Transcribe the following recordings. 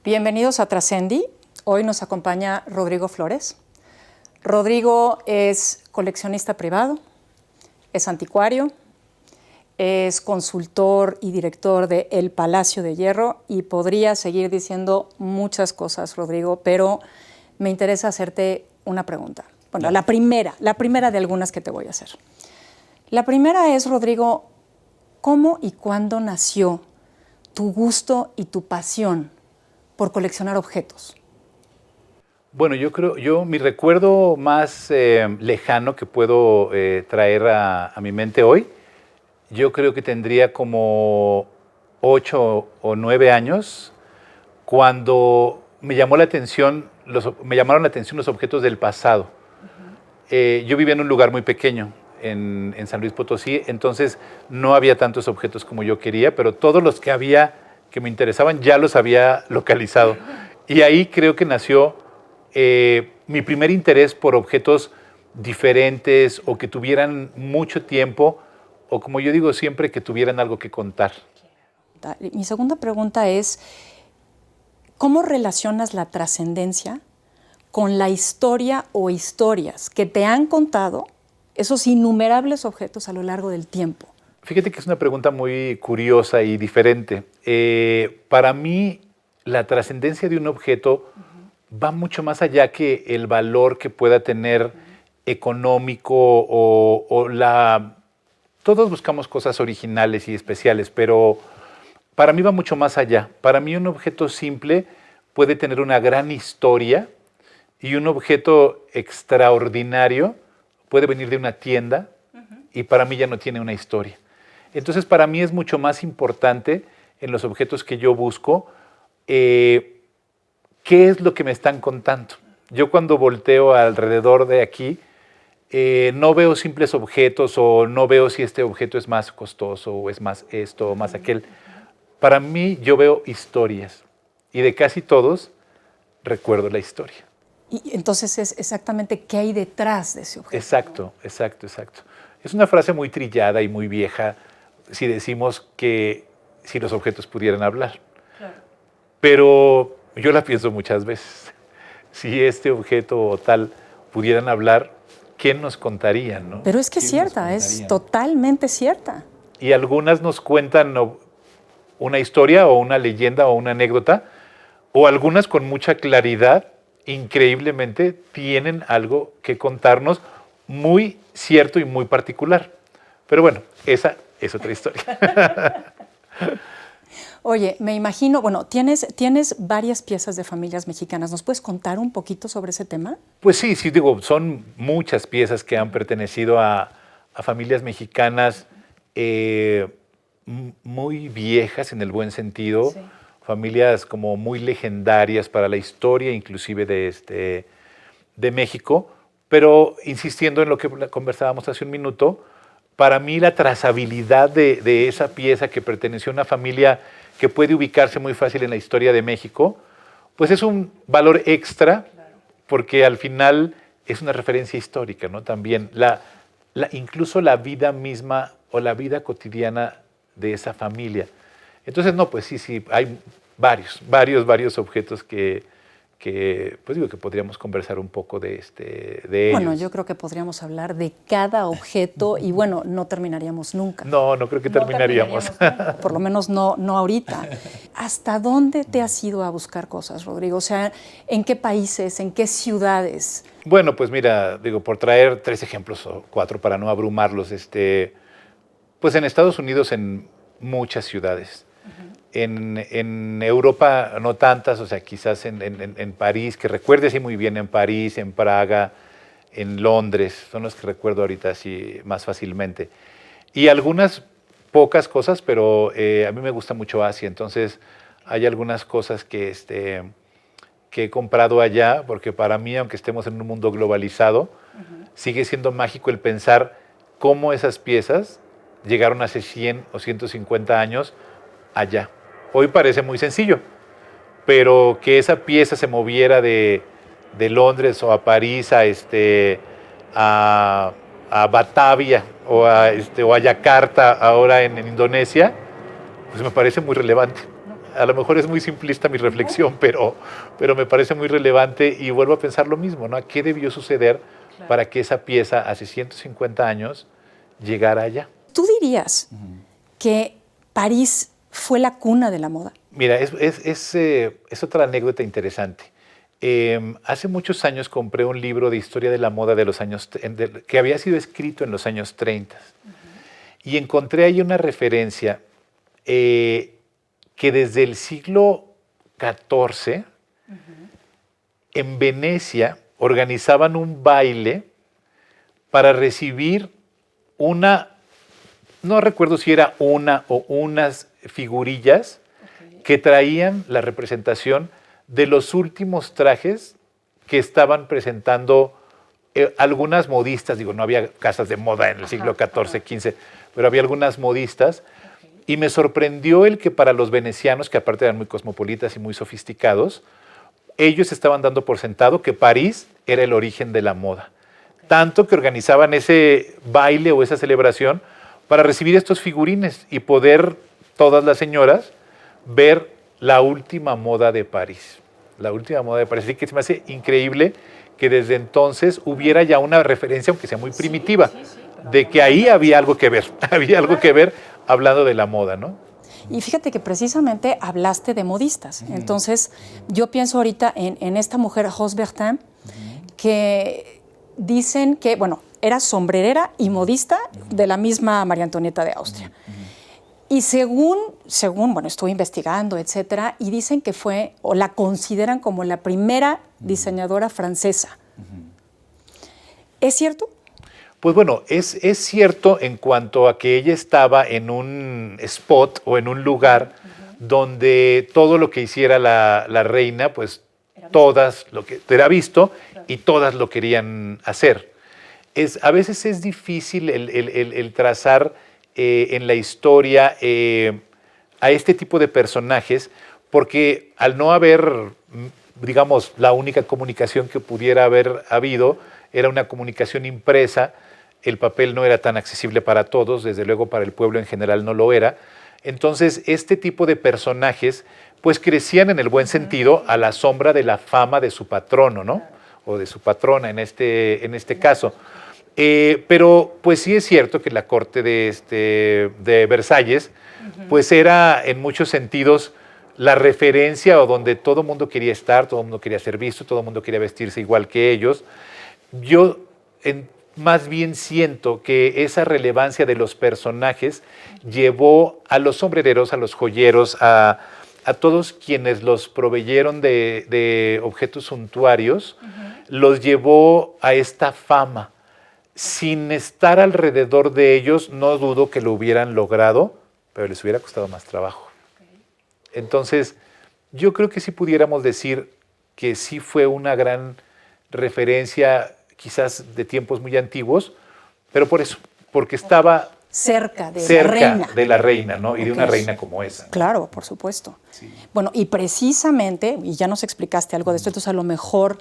Bienvenidos a Trascendi. Hoy nos acompaña Rodrigo Flores. Rodrigo es coleccionista privado, es anticuario, es consultor y director de El Palacio de Hierro y podría seguir diciendo muchas cosas, Rodrigo, pero me interesa hacerte una pregunta. Bueno, la primera de algunas que te voy a hacer. La primera es, Rodrigo, ¿cómo y cuándo nació tu gusto y tu pasión por coleccionar objetos? Bueno, mi recuerdo más lejano que puedo traer a mi mente hoy, yo creo que tendría como 8 o 9 años, cuando me llamaron la atención los objetos del pasado. Yo vivía en un lugar muy pequeño, en San Luis Potosí, entonces no había tantos objetos como yo quería, pero todos los que había que me interesaban ya los había localizado. Y ahí creo que nació mi primer interés por objetos diferentes o que tuvieran mucho tiempo, o como yo digo siempre, que tuvieran algo que contar. Mi segunda pregunta es, ¿cómo relacionas la trascendencia con la historia o historias que te han contado esos innumerables objetos a lo largo del tiempo? Fíjate que es una pregunta muy curiosa y diferente. Para mí, la trascendencia de un objeto va mucho más allá que el valor que pueda tener económico Todos buscamos cosas originales y especiales, pero para mí va mucho más allá. Para mí un objeto simple puede tener una gran historia y un objeto extraordinario puede venir de una tienda y para mí ya no tiene una historia. Entonces, para mí es mucho más importante en los objetos que yo busco qué es lo que me están contando. Yo cuando volteo alrededor de aquí, no veo simples objetos o no veo si este objeto es más costoso o es más esto o más aquel. Para mí yo veo historias y de casi todos recuerdo la historia. Y entonces es exactamente qué hay detrás de ese objeto. Exacto, exacto, exacto. Es una frase muy trillada y muy vieja si decimos que si los objetos pudieran hablar. Claro. Pero yo la pienso muchas veces. Si este objeto o tal pudieran hablar, ¿quién nos contaría, no? Pero es que es cierta, es totalmente cierta. Y algunas nos cuentan una historia o una leyenda o una anécdota, o algunas con mucha claridad, increíblemente, tienen algo que contarnos muy cierto y muy particular. Pero bueno, esa es otra historia. Oye, me imagino, bueno, tienes varias piezas de familias mexicanas. ¿Nos puedes contar un poquito sobre ese tema? Pues sí, digo, son muchas piezas que han pertenecido a familias mexicanas muy viejas en el buen sentido, sí. Familias como muy legendarias para la historia, inclusive de México, pero insistiendo en lo que conversábamos hace un minuto, para mí la trazabilidad de esa pieza que perteneció a una familia que puede ubicarse muy fácil en la historia de México, pues es un valor extra, porque al final es una referencia histórica, ¿no? También incluso la vida misma o la vida cotidiana de esa familia. Entonces, no, pues sí, hay varios objetos que pues digo que podríamos conversar un poco de ellos. Bueno, yo creo que podríamos hablar de cada objeto y bueno, no terminaríamos nunca. No creo que terminaríamos. Por lo menos no ahorita. ¿Hasta dónde te has ido a buscar cosas, Rodrigo? O sea, ¿en qué países, en qué ciudades? Bueno, pues mira, digo, por traer 3 ejemplos o 4 para no abrumarlos, pues en Estados Unidos en muchas ciudades. En Europa no tantas, o sea, quizás en París, que recuerde así muy bien, en París, en Praga, en Londres, son los que recuerdo ahorita así más fácilmente. Y algunas pocas cosas, pero a mí me gusta mucho Asia, entonces hay algunas cosas que he comprado allá, porque para mí, aunque estemos en un mundo globalizado, sigue siendo mágico el pensar cómo esas piezas llegaron hace 100 o 150 años allá. Hoy parece muy sencillo, pero que esa pieza se moviera de Londres o a París a Batavia o a Yakarta ahora en Indonesia, pues me parece muy relevante. A lo mejor es muy simplista mi reflexión, pero me parece muy relevante y vuelvo a pensar lo mismo, ¿no? ¿Qué debió suceder para que esa pieza hace 150 años llegara allá? ¿Tú dirías que París fue la cuna de la moda? Mira, es otra anécdota interesante. Hace muchos años compré un libro de historia de la moda de los años, que había sido escrito en los años 30. Y encontré ahí una referencia que desde el siglo XIV, en Venecia, organizaban un baile para recibir no recuerdo si era una o unas figurillas que traían la representación de los últimos trajes que estaban presentando algunas modistas. Digo, no había casas de moda en el siglo XIV, XV, pero había algunas modistas. Y me sorprendió el que para los venecianos, que aparte eran muy cosmopolitas y muy sofisticados, ellos estaban dando por sentado que París era el origen de la moda. Tanto que organizaban ese baile o esa celebración para recibir estos figurines y poder todas las señoras ver la última moda de París. La última moda de París. Así que se me hace increíble que desde entonces hubiera ya una referencia, aunque sea muy primitiva, de que ahí había algo que ver. Había algo que ver hablando de la moda, ¿no? Y fíjate que precisamente hablaste de modistas. Entonces, yo pienso ahorita en esta mujer, Rose Bertin, que dicen que, bueno, era sombrerera y modista de la misma María Antonieta de Austria. Y según, bueno, estuve investigando, etcétera, y dicen que fue, o la consideran como la primera diseñadora francesa. ¿Es cierto? Pues bueno, es cierto en cuanto a que ella estaba en un spot o en un lugar donde todo lo que hiciera la reina, pues todas lo que era visto y todas lo querían hacer. A veces es difícil el trazar en la historia a este tipo de personajes, porque al no haber, digamos, la única comunicación que pudiera haber habido era una comunicación impresa. El papel no era tan accesible para todos, desde luego para el pueblo en general no lo era. Entonces, este tipo de personajes pues crecían en el buen sentido a la sombra de la fama de su patrono, ¿no? O de su patrona en este caso. Pero pues sí es cierto que la corte de Versalles pues era en muchos sentidos la referencia o donde todo el mundo quería estar, todo el mundo quería ser visto, todo el mundo quería vestirse igual que ellos. Yo más bien siento que esa relevancia de los personajes llevó a los sombrereros, a los joyeros, a todos quienes los proveyeron de objetos suntuarios, los llevó a esta fama. Sin estar alrededor de ellos, no dudo que lo hubieran logrado, pero les hubiera costado más trabajo. Entonces, yo creo que sí pudiéramos decir que sí fue una gran referencia, quizás de tiempos muy antiguos, pero por eso, porque estaba cerca de la reina, ¿no? Y de una reina como esa. Claro, por supuesto. Sí. Bueno, y precisamente, y ya nos explicaste algo de esto, entonces a lo mejor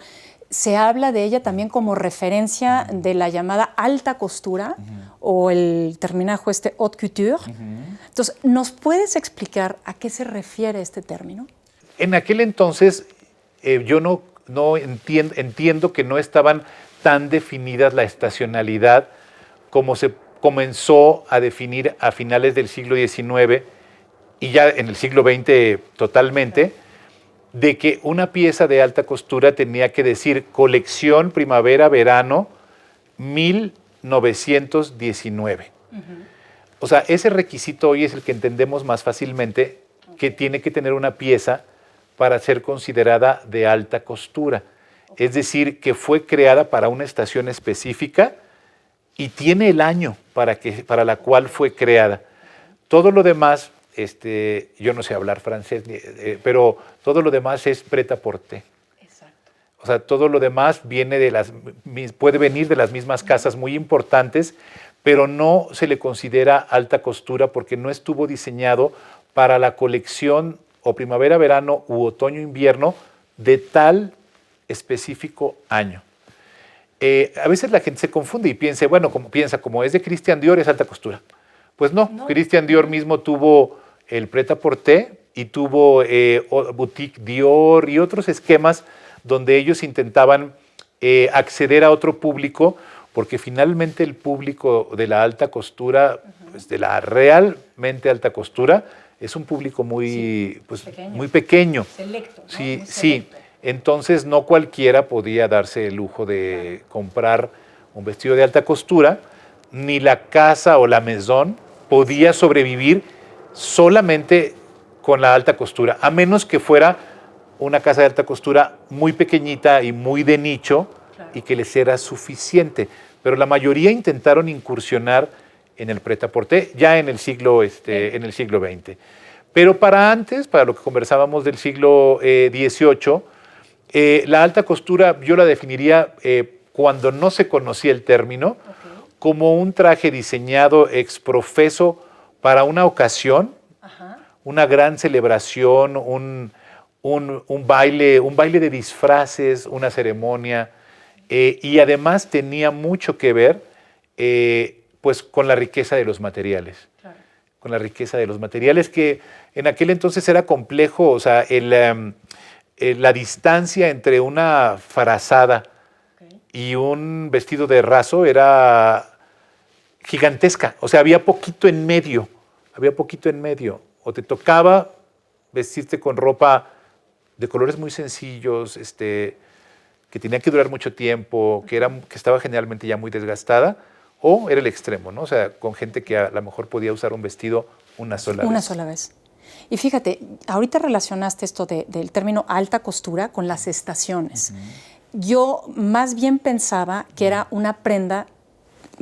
se habla de ella también como referencia de la llamada alta costura o el terminajo haute couture. Entonces, ¿nos puedes explicar a qué se refiere este término? En aquel entonces, yo no entiendo que no estaban tan definidas la estacionalidad como se comenzó a definir a finales del siglo XIX y ya en el siglo XX totalmente, de que una pieza de alta costura tenía que decir colección primavera-verano 1919. O sea, ese requisito hoy es el que entendemos más fácilmente, que tiene que tener una pieza para ser considerada de alta costura. Es decir, que fue creada para una estación específica y tiene el año para la cual fue creada. Todo lo demás, yo no sé hablar francés, pero todo lo demás es prêt-à-porter. Exacto. O sea, todo lo demás puede venir de las mismas casas muy importantes, pero no se le considera alta costura porque no estuvo diseñado para la colección o primavera-verano u otoño-invierno de tal específico año. A veces la gente se confunde y piensa, como es de Christian Dior, es alta costura. Pues no. Christian Dior mismo tuvo el prêt-à-porter y tuvo Boutique Dior y otros esquemas donde ellos intentaban acceder a otro público, porque finalmente el público de la alta costura, pues de la realmente alta costura, es un público muy, pues, pequeño. Muy pequeño. Selecto, ¿no? Sí, Muy sí. selecto. Entonces no cualquiera podía darse el lujo de comprar un vestido de alta costura, ni la casa o la maison podía sobrevivir solamente con la alta costura, a menos que fuera una casa de alta costura muy pequeñita y muy de nicho, claro, y que les era suficiente. Pero la mayoría intentaron incursionar en el prêt-à-porter ya en el siglo XX. Pero para antes, para lo que conversábamos del siglo XVIII, la alta costura yo la definiría, cuando no se conocía el término, okay, como un traje diseñado ex profeso para una ocasión, ajá, una gran celebración, un baile de disfraces, una ceremonia, y además tenía mucho que ver pues con la riqueza de los materiales. Claro. Con la riqueza de los materiales, que en aquel entonces era complejo, o sea, la distancia entre una frazada, okay, y un vestido de raso era gigantesca. O sea, había poquito en medio. O te tocaba vestirte con ropa de colores muy sencillos, que tenía que durar mucho tiempo, que estaba generalmente ya muy desgastada, o era el extremo, ¿no? O sea, con gente que a lo mejor podía usar un vestido una sola vez. Y fíjate, ahorita relacionaste esto del término alta costura con las estaciones. Yo más bien pensaba que era una prenda,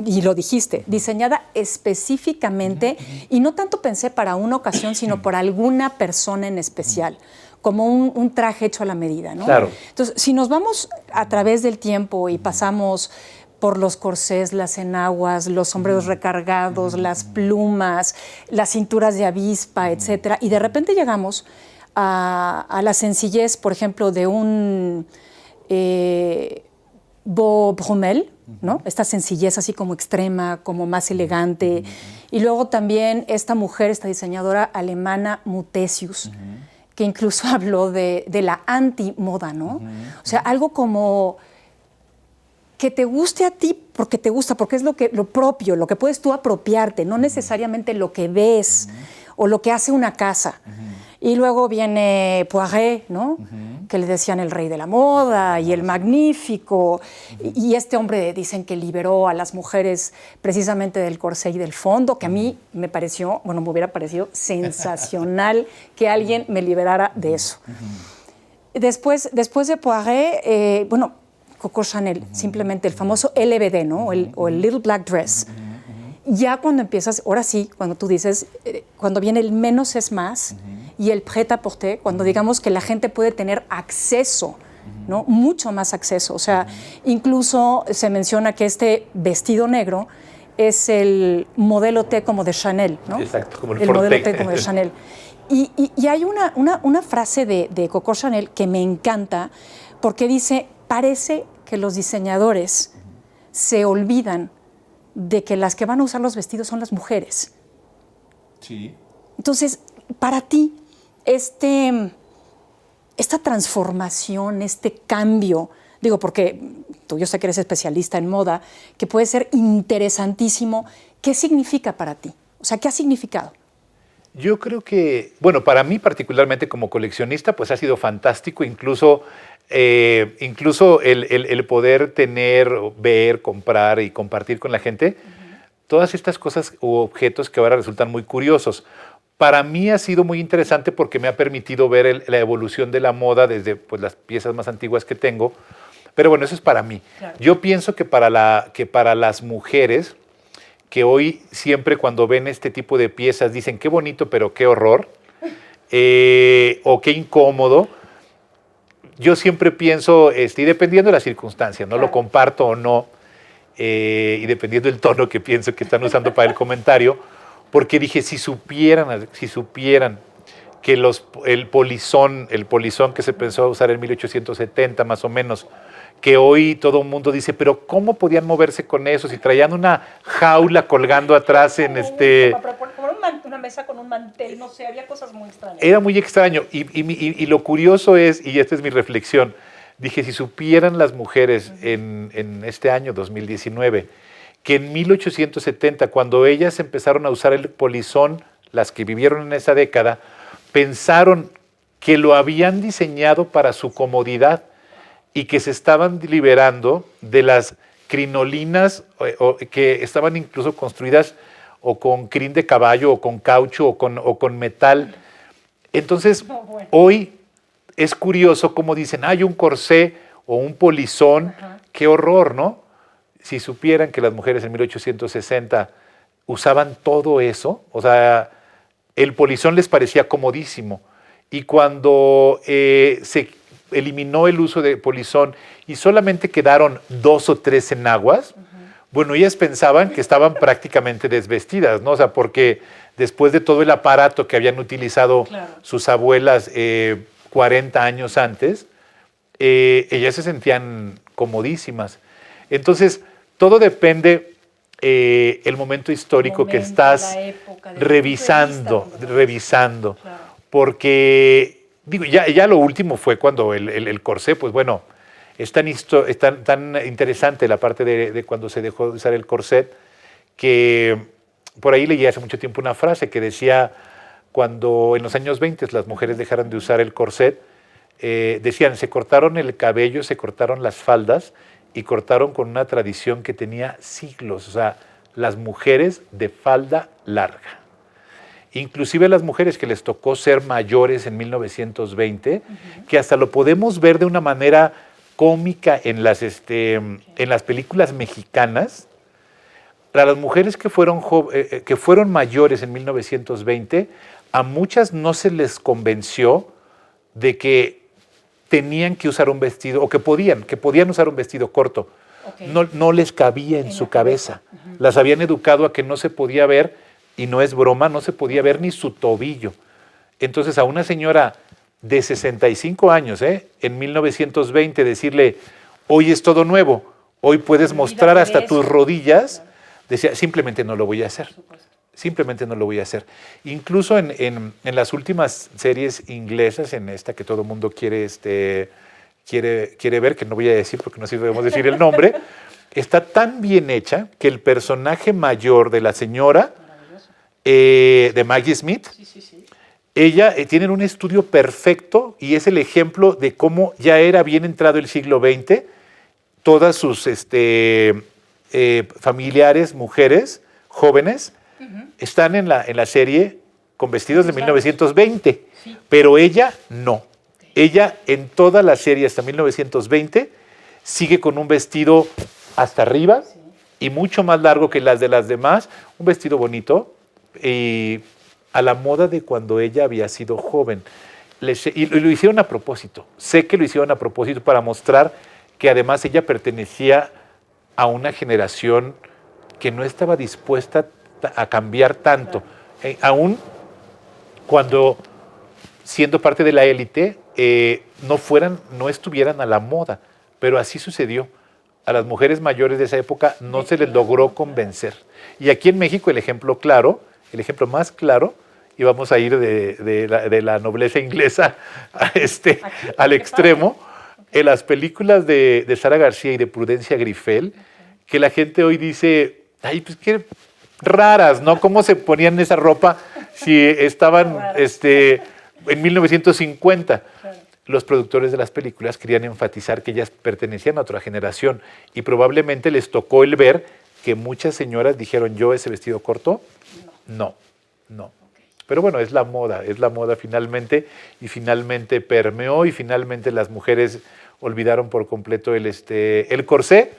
y lo dijiste, diseñada específicamente, y no tanto pensé para una ocasión, sino por alguna persona en especial, como un traje hecho a la medida, ¿no? Claro. Entonces, si nos vamos a través del tiempo y pasamos por los corsés, las enaguas, los sombreros recargados, las plumas, las cinturas de avispa, etcétera, y de repente llegamos a la sencillez, por ejemplo, de un Beau Brummel, ¿no? Esta sencillez así como extrema, como más elegante. Y luego también esta mujer, esta diseñadora alemana, Mutesius, que incluso habló de la antimoda, ¿no? O sea, algo como que te guste a ti porque te gusta, porque es lo propio, lo que puedes tú apropiarte, no necesariamente lo que ves o lo que hace una casa. Y luego viene Poiret, ¿no? Que le decían el rey de la moda y el magnífico. Y este hombre dicen que liberó a las mujeres precisamente del corsé y del fondo, que a mí me hubiera parecido sensacional que alguien me liberara de eso. Después de Poiret, Coco Chanel, simplemente el famoso LBD, ¿no? O el Little Black Dress. Ya cuando empiezas, ahora sí, cuando tú dices, cuando viene el menos es más, y el prêt-à-porter, cuando digamos que la gente puede tener acceso, ¿no? Mucho más acceso. O sea, incluso se menciona que este vestido negro es el modelo T como de Chanel, ¿no? Exacto, como el modelo T como de Chanel. Y hay una frase de Coco Chanel que me encanta, porque dice, parece que los diseñadores se olvidan de que las que van a usar los vestidos son las mujeres. Sí. Entonces, para ti, esta transformación, este cambio, digo, porque yo sé que eres especialista en moda, que puede ser interesantísimo, ¿qué significa para ti? O sea, ¿qué ha significado? Yo creo que, bueno, para mí particularmente como coleccionista, pues ha sido fantástico, incluso el poder tener, ver, comprar y compartir con la gente todas estas cosas u objetos que ahora resultan muy curiosos. Para mí ha sido muy interesante porque me ha permitido ver la evolución de la moda desde pues, las piezas más antiguas que tengo. Pero bueno, eso es para mí. Claro. Yo pienso que para las mujeres, que hoy siempre cuando ven este tipo de piezas dicen qué bonito, pero qué horror, o qué incómodo, yo siempre pienso, y dependiendo de las circunstancias, ¿no? Claro. Lo comparto o no, y dependiendo del tono que pienso que están usando para el comentario, porque dije, si supieran que el polizón que se pensó a usar en 1870 más o menos, que hoy todo el mundo dice, pero ¿cómo podían moverse con eso? Si traían una jaula colgando atrás en una mesa con un mantel, no sé, había cosas muy extrañas. Era muy extraño. Y lo curioso es, y esta es mi reflexión, dije, si supieran las mujeres en este año 2019, que en 1870, cuando ellas empezaron a usar el polizón, las que vivieron en esa década, pensaron que lo habían diseñado para su comodidad y que se estaban liberando de las crinolinas que estaban incluso construidas o con crin de caballo o con caucho o con metal. Entonces, hoy es curioso cómo dicen, hay un corsé o un polizón, qué horror, ¿no? Si supieran que las mujeres en 1860 usaban todo eso, o sea, el polizón les parecía comodísimo. Y cuando se eliminó el uso de polizón y solamente quedaron 2 o 3 enaguas, bueno, ellas pensaban que estaban prácticamente desvestidas, ¿no? O sea, porque después de todo el aparato que habían utilizado sus abuelas 40 años antes, ellas se sentían comodísimas. Entonces, todo depende el momento histórico que estás revisando. Claro. Porque, digo, ya lo último fue cuando el corsé, pues bueno, es tan interesante la parte de cuando se dejó de usar el corset, que por ahí leí hace mucho tiempo una frase que decía, cuando en los años 20 las mujeres dejaron de usar el corset, decían, se cortaron el cabello, se cortaron las faldas y cortaron con una tradición que tenía siglos, o sea, las mujeres de falda larga. Inclusive las mujeres que les tocó ser mayores en 1920, que hasta lo podemos ver de una manera cómica en las películas mexicanas. A las mujeres que fueron mayores en 1920, a muchas no se les convenció de que tenían que usar un vestido, o que podían usar un vestido corto. No les cabía en su cabeza. Las habían educado a que no se podía ver, y no es broma, no se podía ver ni su tobillo. Entonces a una señora de 65 años, en 1920, decirle, hoy es todo nuevo, hoy puedes mostrar hasta tus rodillas, decía, simplemente no lo voy a hacer. Simplemente no lo voy a hacer. Incluso en las últimas series inglesas, en esta que todo el mundo quiere ver, que no voy a decir porque no debemos decir el nombre, está tan bien hecha que el personaje mayor de la señora, de Maggie Smith, ella tiene un estudio perfecto y es el ejemplo de cómo ya era bien entrado el siglo XX, todas sus familiares, mujeres, jóvenes, están en la serie con vestidos de 1920, pero ella no. Ella en toda la serie hasta 1920 sigue con un vestido hasta arriba y mucho más largo que las de las demás, un vestido bonito y a la moda de cuando ella había sido joven. Y lo hicieron a propósito. Sé que lo hicieron a propósito para mostrar que además ella pertenecía a una generación que no estaba dispuesta a cambiar tanto. Aún cuando, siendo parte de la élite, no estuvieran a la moda. Pero así sucedió. A las mujeres mayores de esa época no se les logró convencer. Y aquí en México el ejemplo más claro, y vamos a ir de la nobleza inglesa al extremo, en las películas de Sara García y de Prudencia Grifel, que la gente hoy dice, ay, pues qué raras, ¿no? ¿Cómo se ponían esa ropa si estaban en 1950? Los productores de las películas querían enfatizar que ellas pertenecían a otra generación y probablemente les tocó el ver que muchas señoras dijeron, ¿yo ese vestido corto? No. Pero bueno, es la moda finalmente, y finalmente permeó, y finalmente las mujeres olvidaron por completo el corsé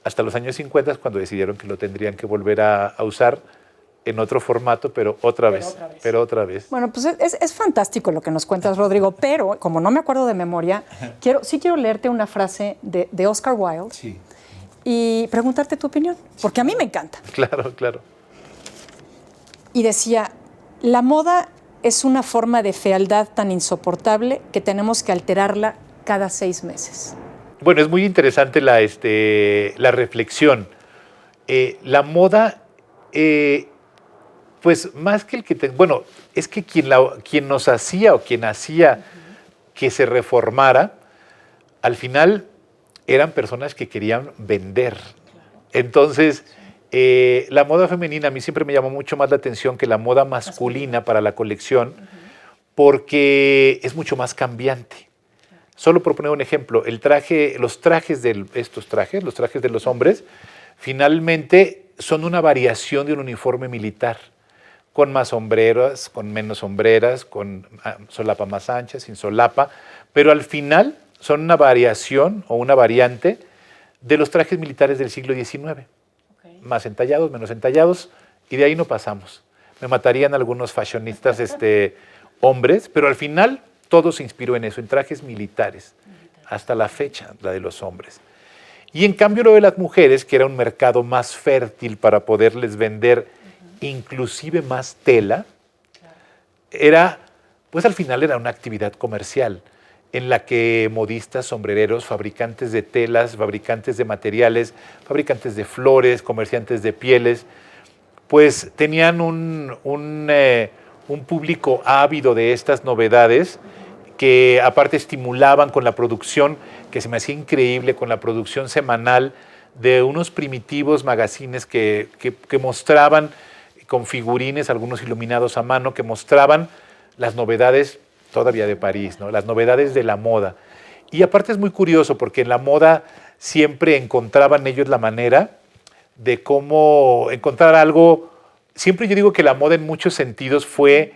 hasta los años 50, cuando decidieron que lo tendrían que volver a usar en otro formato, pero otra vez. Bueno, pues es fantástico lo que nos cuentas, Rodrigo, pero como no me acuerdo de memoria, quiero leerte una frase de Oscar Wilde y preguntarte tu opinión, porque a mí me encanta. Claro. Y decía, la moda es una forma de fealdad tan insoportable que tenemos que alterarla cada 6 meses. Bueno, es muy interesante la reflexión. La moda Pues más que el que... bueno, es que quien nos hacía o quien hacía que se reformara, al final eran personas que querían vender. Entonces, la moda femenina a mí siempre me llamó mucho más la atención que la moda masculina para la colección, porque es mucho más cambiante. Solo por poner un ejemplo, los trajes de los hombres, finalmente son una variación de un uniforme militar, con más sombreras, con menos sombreras, con solapa más ancha, sin solapa, pero al final son una variación o una variante de los trajes militares del siglo XIX. Más entallados, menos entallados, y de ahí no pasamos. Me matarían algunos fashionistas hombres, pero al final todo se inspiró en eso, en trajes militares, hasta la fecha, la de los hombres. Y en cambio lo de las mujeres, que era un mercado más fértil para poderles vender inclusive más tela, pues al final era una actividad comercial en la que modistas, sombrereros, fabricantes de telas, fabricantes de materiales, fabricantes de flores, comerciantes de pieles, pues tenían un público ávido de estas novedades que aparte estimulaban con la producción, que se me hacía increíble, con la producción semanal de unos primitivos magazines que mostraban con figurines, algunos iluminados a mano, que mostraban las novedades todavía de París, ¿no? Las novedades de la moda. Y aparte es muy curioso porque en la moda siempre encontraban ellos la manera de cómo encontrar algo. Siempre yo digo que la moda en muchos sentidos fue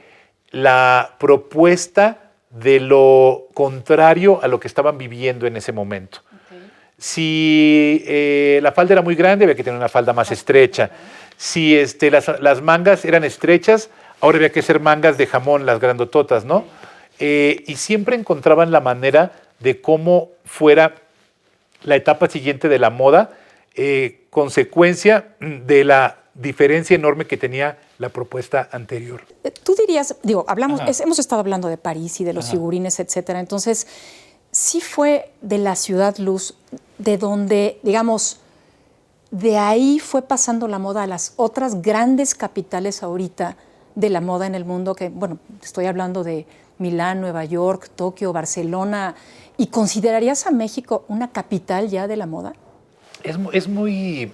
la propuesta de lo contrario a lo que estaban viviendo en ese momento. Si la falda era muy grande, había que tener una falda más estrecha. Si las mangas eran estrechas, ahora había que hacer mangas de jamón, las grandototas, ¿no? Y siempre encontraban la manera de cómo fuera la etapa siguiente de la moda, consecuencia de la diferencia enorme que tenía la propuesta anterior. Tú dirías, hemos estado hablando de París y de los figurines, etcétera. Entonces, sí fue de la Ciudad Luz, de donde, digamos, de ahí fue pasando la moda a las otras grandes capitales ahorita de la moda en el mundo, que, bueno, estoy hablando de Milán, Nueva York, Tokio, Barcelona. ¿Y considerarías a México una capital ya de la moda? Es muy...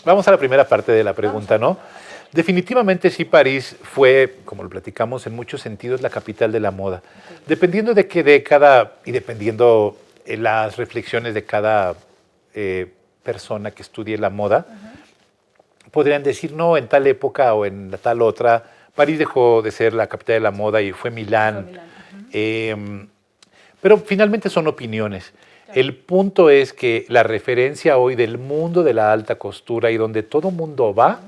Vamos a la primera parte de la pregunta, ¿no? Definitivamente sí, París fue, como lo platicamos, en muchos sentidos la capital de la moda. Dependiendo de qué década y dependiendo las reflexiones de cada persona que estudie la moda, podrían decir, no, en tal época o en tal otra, París dejó de ser la capital de la moda y fue Milán. Pero finalmente son opiniones. El punto es que la referencia hoy del mundo de la alta costura y donde todo mundo va,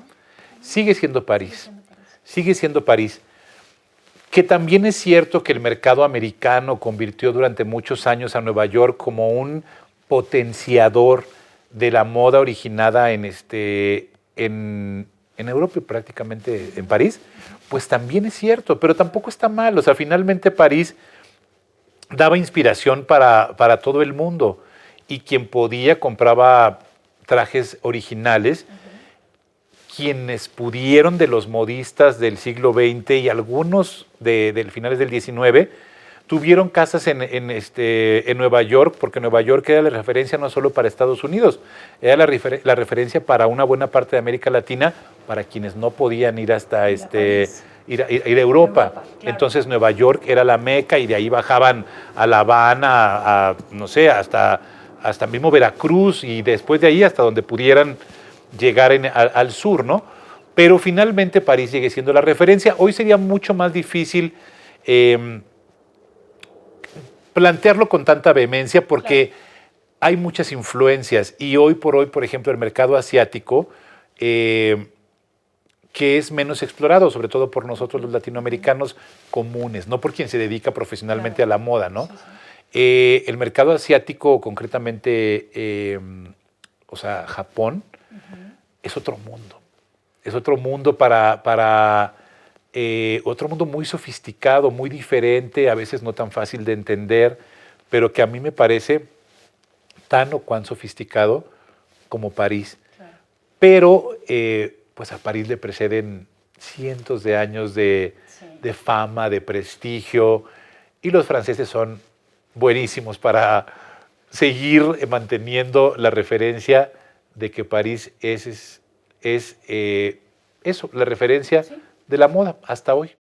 sigue siendo París. Sigue siendo París. Que también es cierto que el mercado americano convirtió durante muchos años a Nueva York como un potenciador de la moda originada en Europa y prácticamente en París, pues también es cierto, pero tampoco está mal. O sea, finalmente París daba inspiración para todo el mundo y quien podía compraba trajes originales. Quienes pudieron de los modistas del siglo XX y algunos de finales del XIX tuvieron casas en Nueva York, porque Nueva York era la referencia no solo para Estados Unidos, era la referencia para una buena parte de América Latina, para quienes no podían ir hasta ir a Europa. Claro. Entonces Nueva York era la meca y de ahí bajaban a La Habana, no sé, hasta mismo Veracruz y después de ahí hasta donde pudieran llegar al sur, ¿no? Pero finalmente París sigue siendo la referencia. Hoy sería mucho más difícil plantearlo con tanta vehemencia porque hay muchas influencias y hoy por hoy, por ejemplo, el mercado asiático, que es menos explorado, sobre todo por nosotros los latinoamericanos comunes, no por quien se dedica profesionalmente a la moda, ¿no? Sí, sí. El mercado asiático, concretamente, o sea, Japón, es otro mundo. Es otro mundo otro mundo muy sofisticado, muy diferente, a veces no tan fácil de entender, pero que a mí me parece tan o cuán sofisticado como París. Claro. Pero pues a París le preceden cientos de años de fama, de prestigio, y los franceses son buenísimos para seguir manteniendo la referencia de que París es eso, la referencia de la moda hasta hoy.